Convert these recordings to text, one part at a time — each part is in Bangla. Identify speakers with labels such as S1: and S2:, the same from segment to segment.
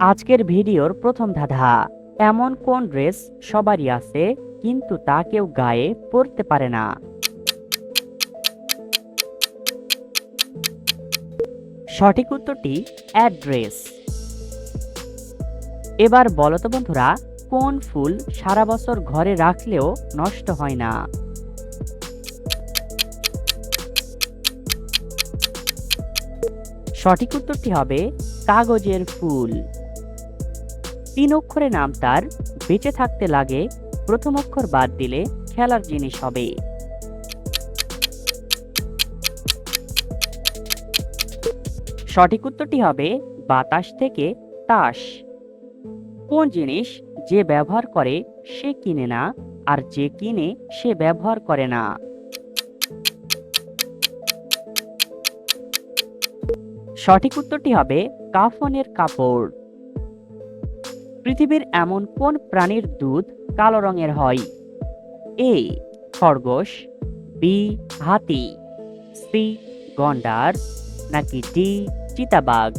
S1: আজকের ভিডিওর প্রথম ধাঁধা। এমন কোন ড্রেস সবারই আছে কিন্তু তা কেউ গায়ে পরতে পারে না? সঠিক উত্তরটি অ্যাড্রেস। এবার বলো তো বন্ধুরা, কোন ফুল সারা বছর ঘরে রাখলেও নষ্ট হয় না? সঠিক উত্তরটি হবে কাগজের ফুল। তিন অক্ষরে নাম তার, বেঁচে থাকতে লাগে, প্রথম অক্ষর বাদ দিলে খেলার জিনিস হবে। সঠিক উত্তরটি হবে বাতাস থেকে তাস। কোন জিনিস যে ব্যবহার করে সে কিনে না, আর যে কিনে সে ব্যবহার করে না? সঠিক উত্তরটি হবে কাফনের কাপড়। পৃথিবীর এমন কোন প্রাণীর দুধ কালো রঙের হয়? এ খরগোশ, বি হাতি, সি গন্ডার, নাকি ডি চিতাবাঘ?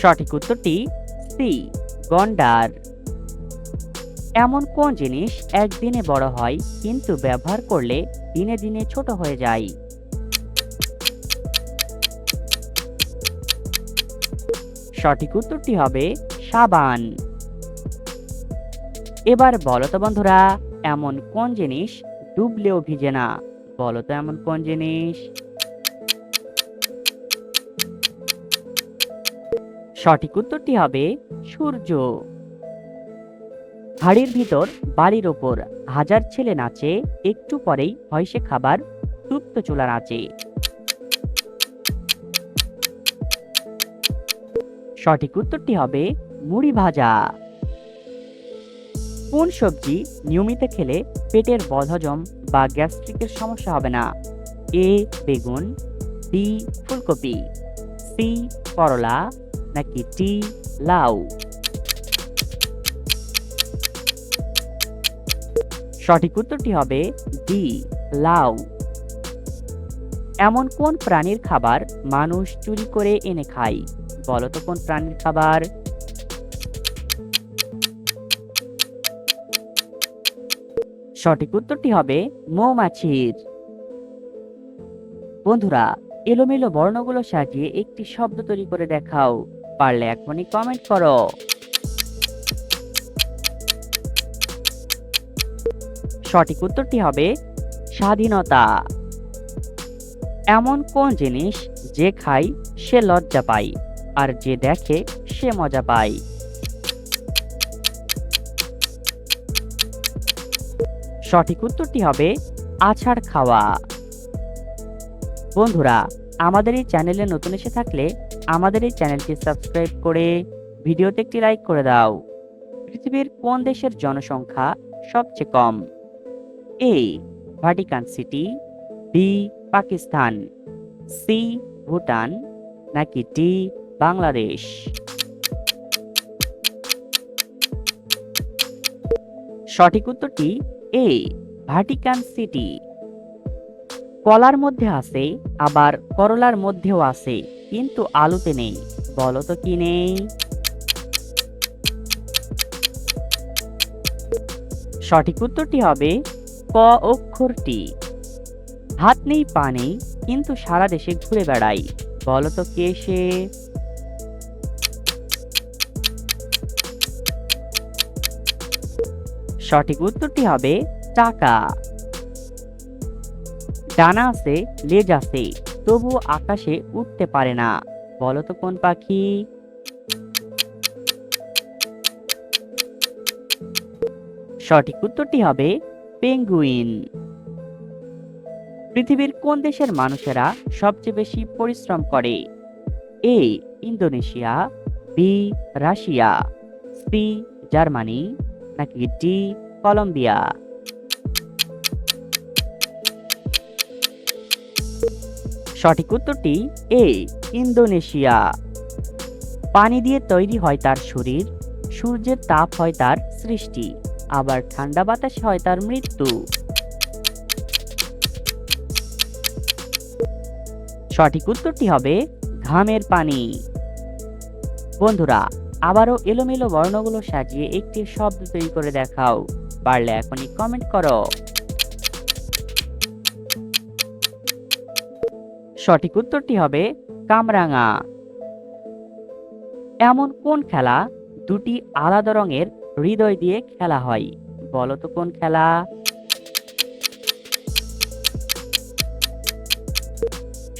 S1: সঠিক উত্তরটি সি গন্ডার। এমন কোন জিনিস একদিনে বড় হয় কিন্তু ব্যবহার করলে দিনে দিনে ছোট হয়ে যায়? সঠিক উত্তরটি হবে সাবান। এবার বলো তো বন্ধুরা, এমন কোন জিনিস ডুবলেও ভিজে না? বলো তো এমন কোন জিনিস? সঠিক উত্তরটি হবে সূর্য। হাড়ির ভিতর বাড়ির ওপর হাজার ছেলে নাচে, একটু পরেই হয় সে খাবার, সুপ্ত চুলা নাচে। সঠিক উত্তরটি হবে মুড়ি ভাজা। কোন সবজি নিয়মিত খেলে পেটের বদহজম বা গ্যাস্ট্রিকের সমস্যা হবে না? এ বেগুন, বি ফুলকপি, সি করলা, নাকি ডি লাউ? সঠিক উত্তরটি হবে ডি লাউ। এমন কোন প্রাণীর খাবার মানুষ চুরি করে এনে খায়? বলো তো কোন প্রাণীর খাবার? সঠিক উত্তরটি হবে মৌমাছির। বন্ধুরা, এলোমেলো বর্ণগুলো সাজিয়ে একটি শব্দ তৈরি করে দেখাও। পারলে এখনই কমেন্ট করো। সঠিক উত্তরটি হবে স্বাধীনতা। এমন কোন জিনিস যে খায় সে লজ্জা পায়, আর যে দেখে সে মজা পায়? সঠিক উত্তরটি হবে আছাড় খাওয়া। বন্ধুরা, আমাদের এই চ্যানেলে নতুন এসে থাকলে আমাদের এই চ্যানেলটি সাবস্ক্রাইব করে ভিডিওতে একটি লাইক করে দাও। পৃথিবীর কোন দেশের জনসংখ্যা সবচেয়ে কম? A Vatican city, B Pakistan, C Bhutan, নাকি ডি বাংলাদেশ? সঠিক উত্তরটি এ ভ্যাটিকান সিটি। কলার মধ্যে আছে, আবার করলার মধ্যেও আছে, কিন্তু আলুতে নেই। বলো তো কি নেই? সঠিক উত্তরটি হবে ক অক্ষরটি। হাত নেই পা নেই, কিন্তু সারা দেশে ঘুরে বেড়াই। বলো তো কে সে? সঠিক উত্তরটি হবে টাকা। ডানা আছে, লেজ আছে, তবু আকাশে উঠতে পারে না। বলো তো কোন পাখি? সঠিক উত্তরটি হবে পেঙ্গুইন। পৃথিবীর কোন দেশের মানুষেরা সবচেয়ে বেশি পরিশ্রম করে? A Indonesia, B Russia, C Germany, নাকি ডি কলম্বিয়া? সঠিক উত্তরটি এ ইন্দোনেশিয়া। পানি দিয়ে তৈরি হয় তার শরীর, সূর্যের তাপ হয় তার সৃষ্টি, আবার ঠান্ডা বাতাস হয় তার মৃত্যু। সঠিক উত্তরটি হবে ঘামের পানি। বন্ধুরা, আবারও এলোমেলো বর্ণগুলো সাজিয়ে একটি শব্দ তৈরি করে দেখাও। পারলে এখনই কমেন্ট করো। সঠিক উত্তরটি হবে কামরাঙা। এমন কোন খেলা দুটি আলাদা রঙের হৃদয় দিয়ে খেলা হয়? বলো তো কোন খেলা?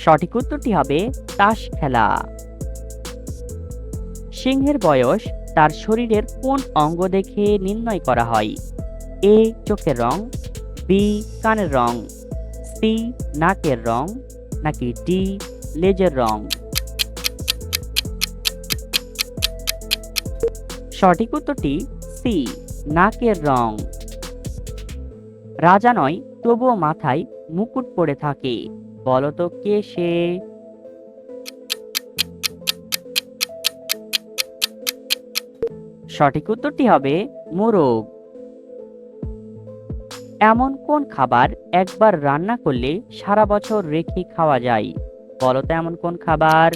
S1: সঠিক উত্তরটি হবে তাস খেলা। সিংহের বয়স তার শরীরের কোন অঙ্গ দেখে নির্ণয় করা হয়? এ চোখের রং, বি কানের রং, সি নাকের রং, নাকি ডি লেজের রং? সঠিক উত্তরটি সি নাকের রং। রাজা নয় তবুও মাথায় মুকুট পড়ে থাকে, বলো তো কে সে? সঠিক উত্তরটি হবে মোরগ। এমন কোন খাবার একবার রান্না করলে সারা বছর রেখে খাওয়া যায়? বলো তো এমন কোন খাবার?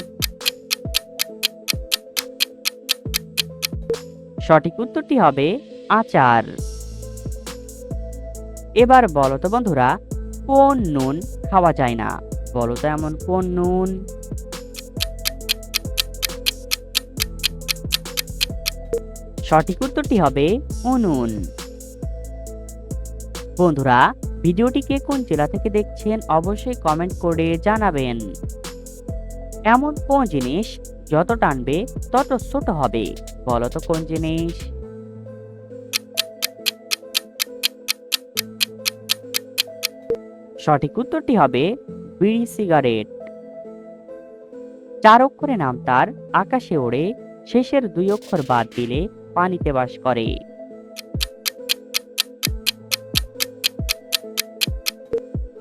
S1: সঠিক উত্তরটি হবে আচার। এবার বলো তো বন্ধুরা, কোন নুন খাওয়া যায় না? বলো তো এমন কোন নুন? সঠিক উত্তরটি হবে উনুন। বন্ধুরা, ভিডিওটিকে কোন জেলা থেকে দেখছেন অবশ্যই কমেন্ট করে জানাবেন। এমন কোন জিনিস যত টানবে তত ছোট হবে? বলো তো কোন জিনিস? সঠিক উত্তরটি হবে বিড়ি সিগারেট। 4 অক্ষরে নাম তার, আকাশে ওড়ে, শেষের 2 অক্ষর বাদ দিলে পানিতে বাস করে।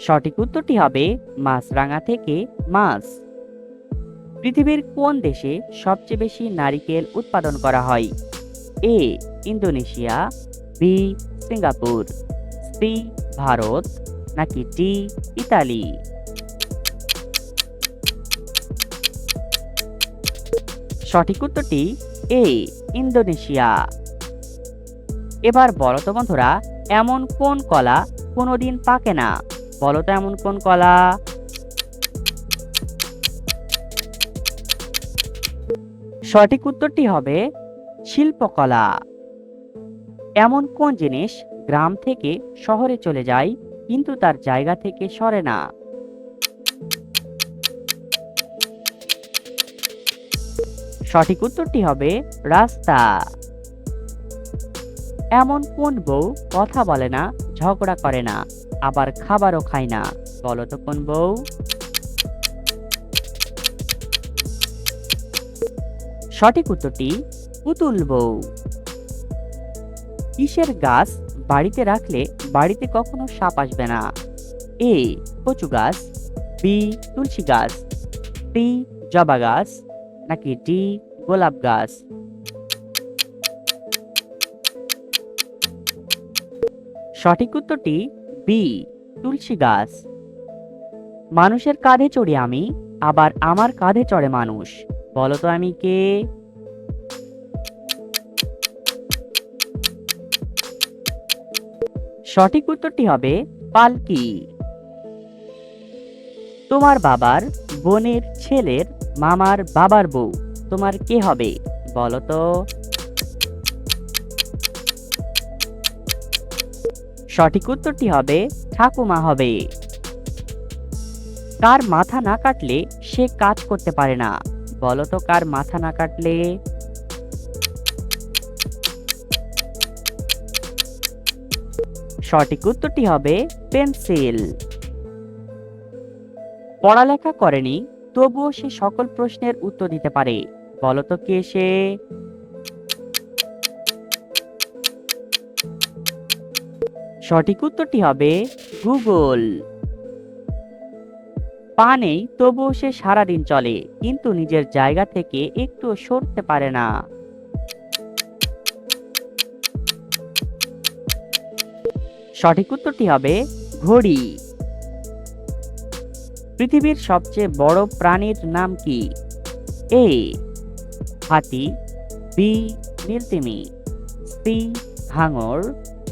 S1: সঠিক উত্তরটি হবে মাছরাঙা থেকে মাছ। পৃথিবীর কোন দেশে সবচেয়ে বেশি নারিকেল উৎপাদন করা হয়? A Indonesia, B Singapore, C Bharat, নাকি ডি ইতালি? সঠিক উত্তরটি এ ইন্দোনেশিয়া। এবার বলো তো বন্ধুরা, এমন কোন কলা কোনোদিন পাকে না? বলো তো এমন কোন কলা? সঠিক উত্তরটি হবে শিল্পকলা। এমন কোন জিনিস গ্রাম থেকে শহরে চলে যায় কিন্তু তার জায়গা থেকে সরে না? সঠিক উত্তরটি হবে রাস্তা। এমন কোন বউ কথা বলে না, ঝগড়া করে না, আবার খাবারও খায় না? বলো তো কোন বউ? সঠিক উত্তরটি পুতুল বউ। কিসের গাছ বাড়িতে রাখলে বাড়িতে কখনো সাপ আসবে না? এ কচু গাছ, বি তুলসী গাছ, সি জবা গাছ, নাকি ডি গোলাপ গাছ? সঠিক উত্তরটি বি তুলসী গাছ। মানুষের কাঁধে চড়ি আমি, আবার আমার কাঁধে চড়ে মানুষ, বলো তো আমি কে? সঠিক উত্তরটি হবে পালকি। তোমার বাবার বোনের ছেলের মামার বাবার বউ তোমার কে হবে? বলো তো। সঠিক উত্তরটি হবে ঠাকুমা হবে। কার মাথা না কাটলে সে কাজ করতে পারে না? বলো তো কার মাথা না কাটলে? সঠিক উত্তরটি হবে পেন্সিল। পড়ালেখা করেনি তবুও সে সকল প্রশ্নের উত্তর দিতে পারে, বলো তো কে সে? সঠিক উত্তরটি হবে গুগল। পা নেই তবুও সে সারাদিন চলে, কিন্তু নিজের জায়গা থেকে একটু সরতে পারে না। সঠিক উত্তরটি হবে ঘড়ি। পৃথিবীর সবচেয়ে বড় প্রাণীর নাম কি? এ হাতি, বি নীলতিমি, সি হাঙর,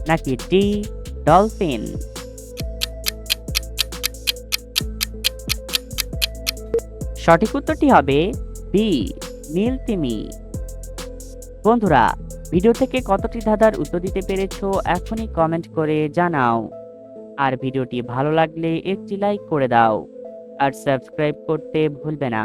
S1: নাকি ডি ডলফিন? সঠিক উত্তরটি হবে বি নীলতিমি। বন্ধুরা, ভিডিও থেকে কতটি ধাঁধার উত্তর দিতে পেরেছো এখনই কমেন্ট করে জানাও। আর ভিডিওটি ভালো লাগলে একটি লাইক করে দাও আর সাবস্ক্রাইব করতে ভুলবে না।